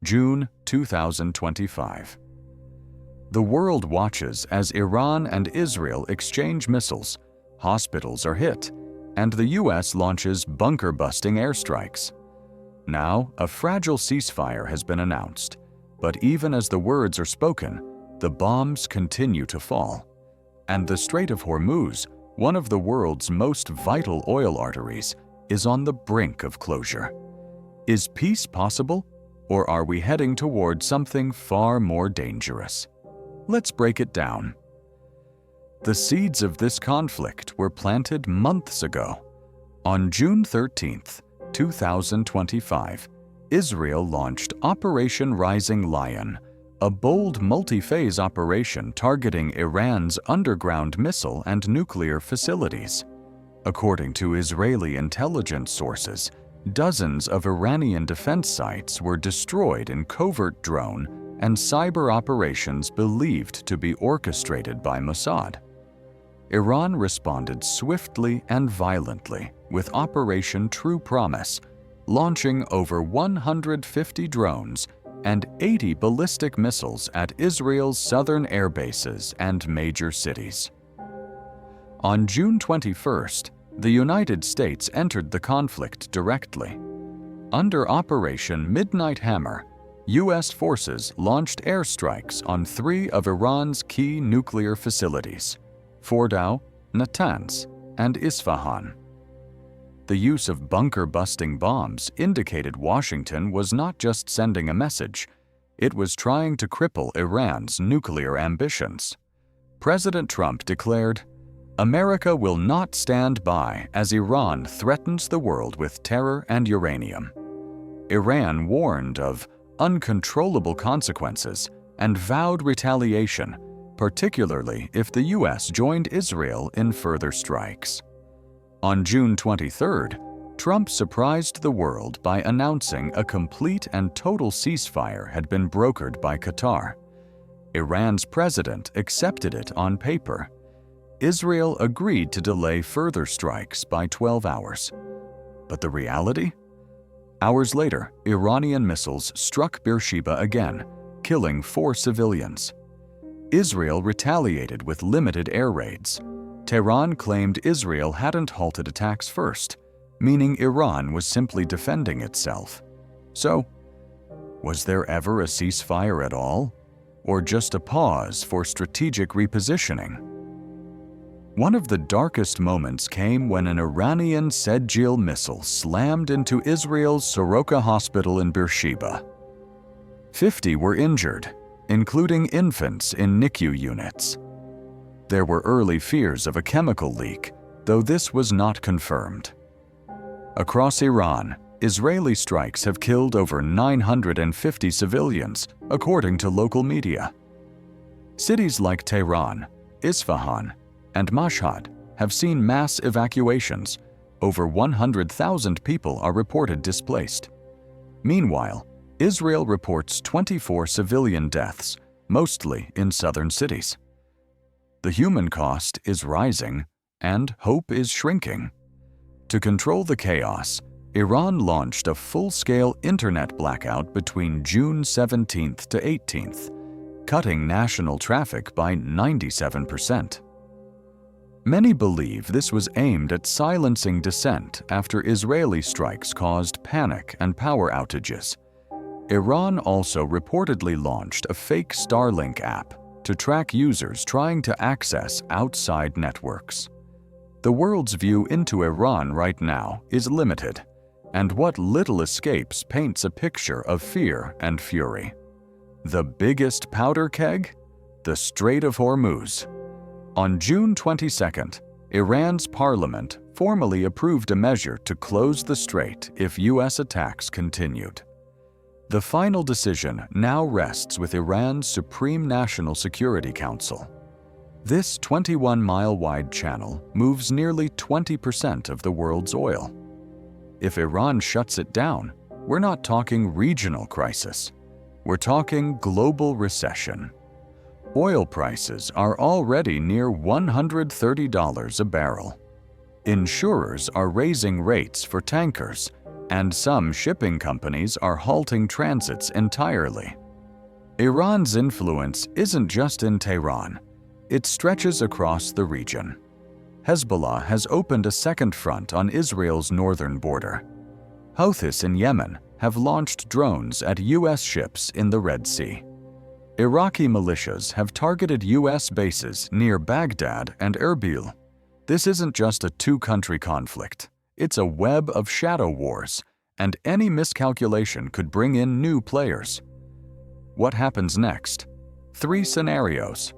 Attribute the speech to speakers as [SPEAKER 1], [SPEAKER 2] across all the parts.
[SPEAKER 1] June 2025. The world watches as Iran and Israel exchange missiles, hospitals are hit, and the US launches bunker-busting airstrikes. Now, a fragile ceasefire has been announced, but even as the words are spoken, the bombs continue to fall. And the Strait of Hormuz, one of the world's most vital oil arteries, is on the brink of closure. Is peace possible, or are we heading toward something far more dangerous? Let's break it down. The seeds of this conflict were planted months ago. On June 13, 2025, Israel launched Operation Rising Lion, a bold multi-phase operation targeting Iran's underground missile and nuclear facilities. According to Israeli intelligence sources, dozens of Iranian defense sites were destroyed in covert drone and cyber operations believed to be orchestrated by Mossad. Iran responded swiftly and violently with Operation True Promise, launching over 150 drones and 80 ballistic missiles at Israel's southern air bases and major cities. On June 21st, the United States entered the conflict directly. Under Operation Midnight Hammer, U.S. forces launched airstrikes on 3 of Iran's key nuclear facilities: Fordow, Natanz, and Isfahan. The use of bunker-busting bombs indicated Washington was not just sending a message, it was trying to cripple Iran's nuclear ambitions. President Trump declared, "America will not stand by as Iran threatens the world with terror and uranium." Iran warned of uncontrollable consequences and vowed retaliation, particularly if the U.S. joined Israel in further strikes. On June 23rd, Trump surprised the world by announcing a complete and total ceasefire had been brokered by Qatar. Iran's president accepted it on paper. Israel agreed to delay further strikes by 12 hours. But the reality? Hours later, Iranian missiles struck Beersheba again, killing 4 civilians. Israel retaliated with limited air raids. Tehran claimed Israel hadn't halted attacks first, meaning Iran was simply defending itself. So, was there ever a ceasefire at all? Or just a pause for strategic repositioning? One of the darkest moments came when an Iranian Sedjil missile slammed into Israel's Soroka Hospital in Beersheba. 50 were injured, including infants in NICU units. There were early fears of a chemical leak, though this was not confirmed. Across Iran, Israeli strikes have killed over 950 civilians, according to local media. Cities like Tehran, Isfahan, and Mashhad have seen mass evacuations. Over 100,000 people are reported displaced. Meanwhile, Israel reports 24 civilian deaths, mostly in southern cities. The human cost is rising, and hope is shrinking. To control the chaos, Iran launched a full-scale internet blackout between June 17th to 18th, cutting national traffic by 97%. Many believe this was aimed at silencing dissent after Israeli strikes caused panic and power outages. Iran also reportedly launched a fake Starlink app to track users trying to access outside networks. The world's view into Iran right now is limited, and what little escapes paints a picture of fear and fury. The biggest powder keg? The Strait of Hormuz. On June 22nd, Iran's parliament formally approved a measure to close the strait if U.S. attacks continued. The final decision now rests with Iran's Supreme National Security Council. This 21-mile-wide channel moves nearly 20% of the world's oil. If Iran shuts it down, we're not talking regional crisis. We're talking global recession. Oil prices are already near $130 a barrel. Insurers are raising rates for tankers, and some shipping companies are halting transits entirely. Iran's influence isn't just in Tehran, it stretches across the region. Hezbollah has opened a second front on Israel's northern border. Houthis in Yemen have launched drones at U.S. ships in the Red Sea. Iraqi militias have targeted U.S. bases near Baghdad and Erbil. This isn't just a two-country conflict. It's a web of shadow wars, and any miscalculation could bring in new players. What happens next? 3 scenarios.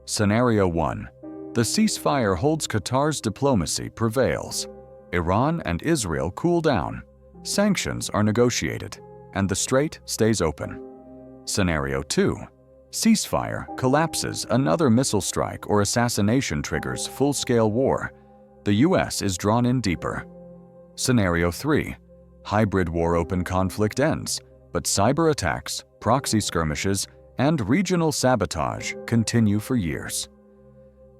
[SPEAKER 1] Scenario 1. The ceasefire holds Qatar's diplomacy prevails. Iran and Israel cool down. Sanctions are negotiated, and the strait stays open. Scenario 2. Ceasefire collapses, another missile strike or assassination triggers full-scale war. The U.S. is drawn in deeper. Scenario 3. Hybrid war open conflict ends, but cyber attacks, proxy skirmishes, and regional sabotage continue for years.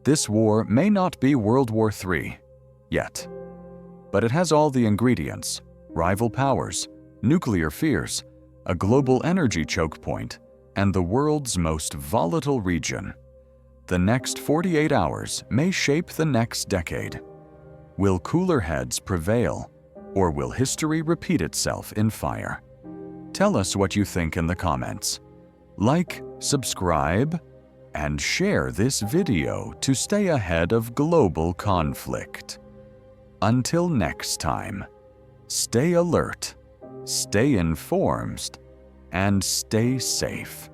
[SPEAKER 1] This war may not be World War III yet, but it has all the ingredients: rival powers, nuclear fears, a global energy choke point, and the world's most volatile region. The next 48 hours may shape the next decade. Will cooler heads prevail, or will history repeat itself in fire? Tell us what you think in the comments. Like, subscribe, and share this video to stay ahead of global conflict. Until next time, stay alert, stay informed, and stay safe.